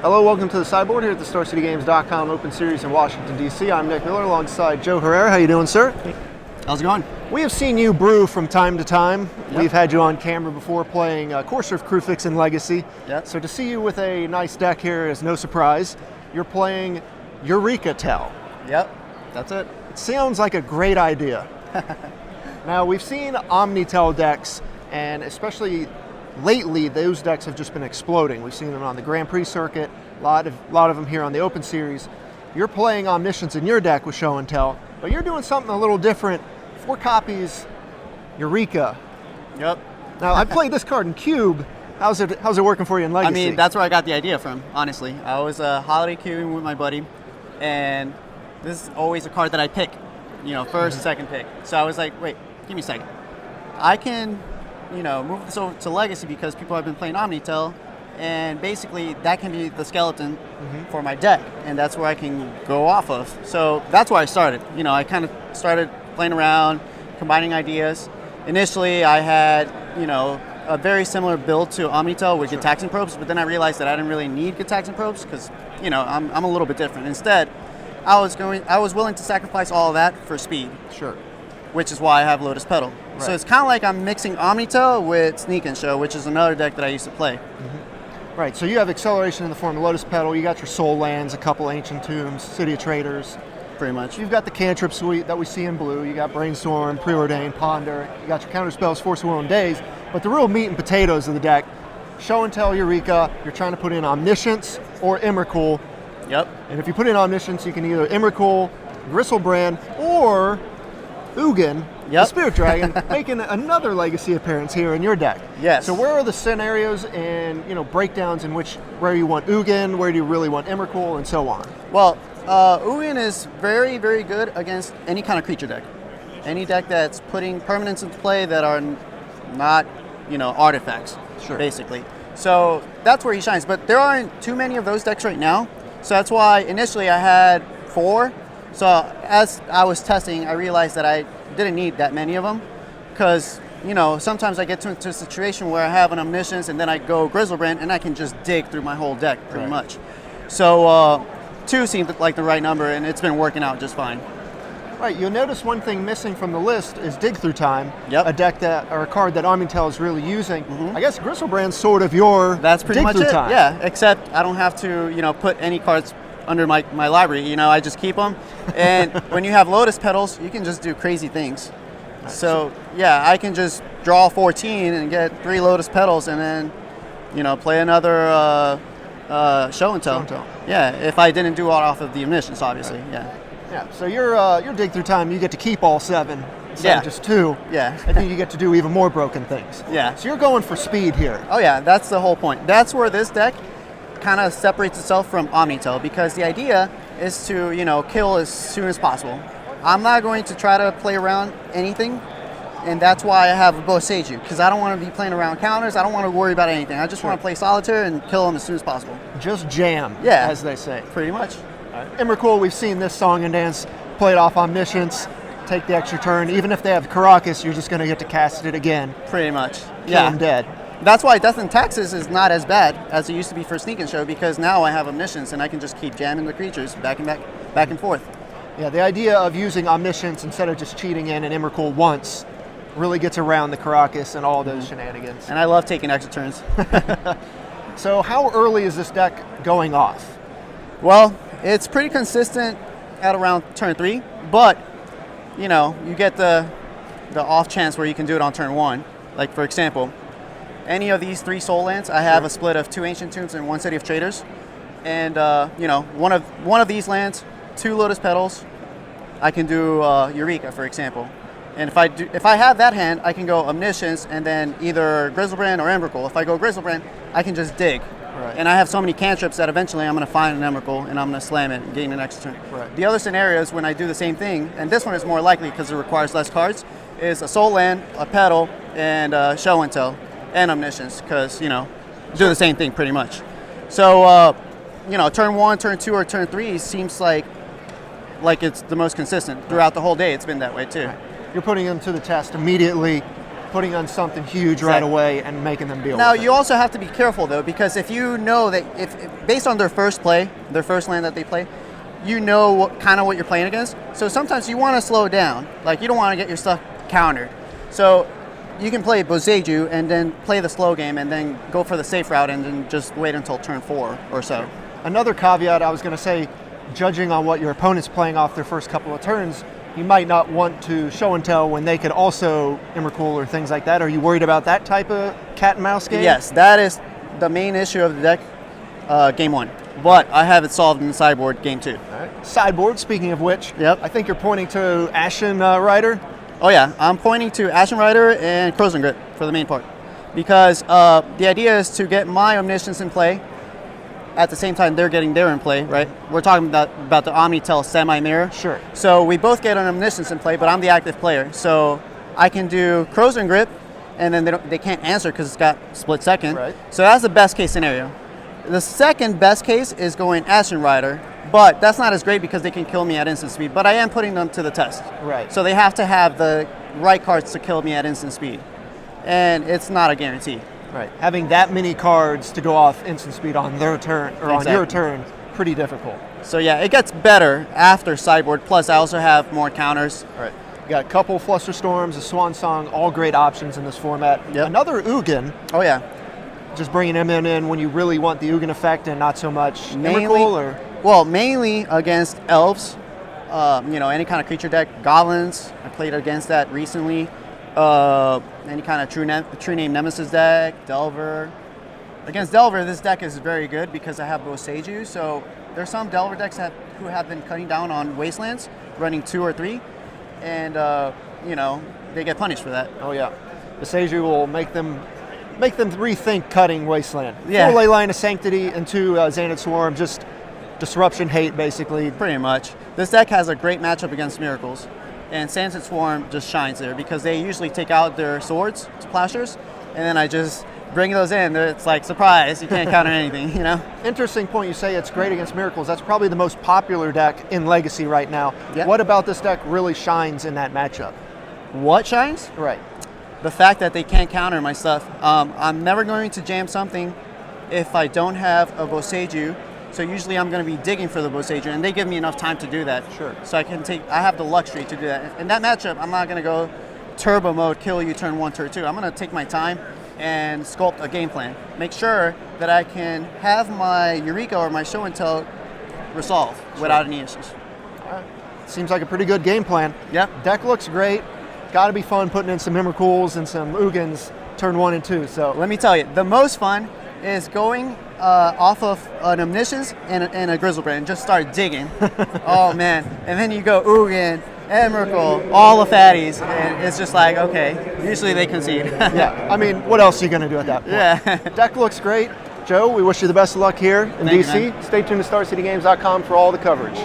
Hello, welcome to the Sideboard here at the StarCityGames.com Open Series in Washington, D.C. I'm Nick Miller alongside Joe Herrera. How you doing, sir? How's it going? We have seen you brew from time to time. Yep. We've had you on camera before playing Core Surf, Crewfix, and Legacy. Yep. So to see you with a nice deck here is no surprise. You're playing Eureka-Tell. Yep, that's it. It sounds like a great idea. Now, we've seen Omni-Tell decks, and especially lately, those decks have just been exploding. We've seen them on the Grand Prix circuit, a lot of them here on the Open Series. You're playing Omniscience in your deck with Show and Tell, but you're doing something a little different. 4 copies, Eureka. Yep. Now, I played this card in Cube. How's it working for you in Legacy? I mean, that's where I got the idea from, honestly. I was holiday queuing with my buddy, and this is always a card that I pick, first, second pick. So I was like, wait, give me a second. I can, move this over to Legacy because people have been playing Omni-Tell, and basically that can be the skeleton for my deck, and that's where I can go off of. So that's where I started. I kind of started playing around, combining ideas. Initially, I had, a very similar build to Omni-Tell with good taxing probes, but then I realized that I didn't really need good taxing probes because, I'm a little bit different. Instead, I was willing to sacrifice all of that for speed. Sure. Which is why I have Lotus Petal. Right. So it's kind of like I'm mixing Omni-Tell with Sneak and Show, which is another deck that I used to play. Right, so you have acceleration in the form of Lotus Petal, you got your Soul Lands, a couple Ancient Tombs, City of Traders. Pretty much. You've got the cantrip suite that we see in blue, you got Brainstorm, Preordain, Ponder, you got your counter spells, Force of Will and Days, but the real meat and potatoes of the deck, Show and Tell, Eureka, you're trying to put in Omniscience or Emrakul. Yep. And if you put in Omniscience, you can either Emrakul, Gristlebrand, or Ugin, the Spirit Dragon, making another Legacy appearance here in your deck. Yes. So where are the scenarios and breakdowns in where you want Ugin, where do you really want Emrakul, and so on? Well, Ugin is very, very good against any kind of creature deck. Any deck that's putting permanents into play that are not, artifacts, basically. So that's where he shines. But there aren't too many of those decks right now. So that's why initially I had 4. So as I was testing, I realized that I didn't need that many of them because, sometimes I get into a situation where I have an Omniscience and then I go Grizzlebrand and I can just dig through my whole deck pretty much. So 2 seemed like the right number and it's been working out just fine. Right, you'll notice one thing missing from the list is Dig Through Time, Yep. a card that Omni-Tell is really using. I guess Gristlebrand's sort of your That's pretty Dig much Through it. Time. Yeah, except I don't have to, put any cards under my library. I just keep them. And when you have Lotus Petals, you can just do crazy things. So, yeah, I can just draw 14 and get 3 Lotus Petals and then, play another Show and Tell. Yeah, if I didn't do it off of the Omniscience, obviously, yeah. Yeah, so your Dig Through Time, you get to keep all 7 instead of just 2. Yeah. I think you get to do even more broken things. Yeah. So you're going for speed here. Oh yeah, that's the whole point. That's where this deck kind of separates itself from Omni-Tell because the idea is to, kill as soon as possible. I'm not going to try to play around anything, and that's why I have both Seiju, because I don't want to be playing around counters. I don't want to worry about anything. I just want to play solitaire and kill them as soon as possible. Just jam, Yeah. as they say. Pretty much. Emrakul, we've seen this song and dance played off Omniscience, take the extra turn. Even if they have Caracas, you're just going to get to cast it again. Pretty much. Kill them dead. That's why Death and Taxes is not as bad as it used to be for Sneak and Show because now I have Omniscience and I can just keep jamming the creatures back and forth. Yeah, the idea of using Omniscience instead of just cheating in an Emrakul once really gets around the Caracas and all those shenanigans. And I love taking extra turns. So how early is this deck going off? Well, it's pretty consistent at around turn 3, but you get the off chance where you can do it on turn 1. Like for example, any of these 3 Soul Lands, I have a split of 2 Ancient Tombs and 1 City of Traders, and one of these lands, 2 Lotus Petals, I can do Eureka, for example. And if I have that hand, I can go Omniscience and then either Grizzlebrand or Emrakul. If I go Grizzlebrand, I can just dig. Right. And I have so many cantrips that eventually I'm going to find an Emrakul and I'm going to slam it and gain an extra turn. Right. The other scenarios when I do the same thing, and this one is more likely because it requires less cards, is a Soul Land, a Petal, and Show and Tell, and Omniscience, because, do the same thing pretty much. So, turn 1, turn 2, or turn 3 seems like it's the most consistent. Throughout the whole day, it's been that way too. Right. You're putting them to the test immediately putting on something huge right away and making them deal Now with it. you also have to be careful though, because if you know that if based on their first play, their first land that they play, you know what you're playing against. So sometimes you want to slow down. Like you don't want to get your stuff countered. So you can play Boseiju and then play the slow game and then go for the safe route and then just wait until turn 4 or so. Another caveat I was going to say, judging on what your opponent's playing off their first couple of turns, you might not want to show and tell when they could also Emrakul or things like that. Are you worried about that type of cat and mouse game? Yes, that is the main issue of the deck, game 1. But I have it solved in the sideboard, game 2. All right. Sideboard, speaking of which, Yep. I think you're pointing to Ashen Rider. Oh yeah, I'm pointing to Ashen Rider and Crozen Grip for the main part. Because the idea is to get my Omniscience in play, at the same time they're getting their in play, right? We're talking about the Omni-Tell semi-mirror. Sure. So we both get an Omniscience in play, but I'm the active player. So I can do Crozen Grip, and then they can't answer because it's got split second. Right. So that's the best case scenario. The second best case is going Ashen Rider, but that's not as great because they can kill me at instant speed, but I am putting them to the test. Right. So they have to have the right cards to kill me at instant speed. And it's not a guarantee. Right. Having that many cards to go off instant speed on their turn or on your turn, pretty difficult. So yeah, it gets better after sideboard. Plus, I also have more counters. All right. You got a couple Flusterstorms, a Swan Song, all great options in this format. Yep. Another Ugin, Oh yeah, just bringing him in when you really want the Ugin effect and not so much Emrakul or... well, mainly against elves. Any kind of creature deck. Goblins, I played against that recently. Any kind of true name Nemesis deck. Delver. Against Delver, this deck is very good because I have Boseiju. So there's some Delver decks who have been cutting down on Wastelands, running 2 or 3, and they get punished for that. Oh yeah. Boseiju will make them rethink cutting Wasteland. Yeah. 4 Leyline of Sanctity and 2 Xanad Swarm, just disruption hate basically. Pretty much. This deck has a great matchup against Miracles, and Xanad Swarm just shines there because they usually take out their swords, plowshares, and then I just bring those in. It's like, surprise, you can't counter anything, you know? Interesting point, you say it's great against Miracles. That's probably the most popular deck in Legacy right now. Yeah. What about this deck really shines in that matchup? What shines? Right. The fact that they can't counter my stuff. I'm never going to jam something if I don't have a Boseiju. So usually I'm going to be digging for the Boseiju, and they give me enough time to do that. Sure. So I have the luxury to do that. In that matchup, I'm not going to go turbo mode, kill you turn 1, turn 2. I'm going to take my time and sculpt a game plan. Make sure that I can have my Eureka or my Show and Tell resolve without any issues. All right. Seems like a pretty good game plan. Yep. Deck looks great. Got to be fun putting in some Emrakuls and some Ugins turn 1 and 2. So Let me tell you, the most fun is going off of an Omniscience and a Grizzlebrand and just start digging. Oh man. And then you go Ugin, Emrakul, all the fatties, and it's just like, okay, usually they concede. yeah, I mean, what else are you going to do at that point? Yeah. Deck looks great. Joe, we wish you the best of luck here in Thank you, DC. man. Stay tuned to StarCityGames.com for all the coverage.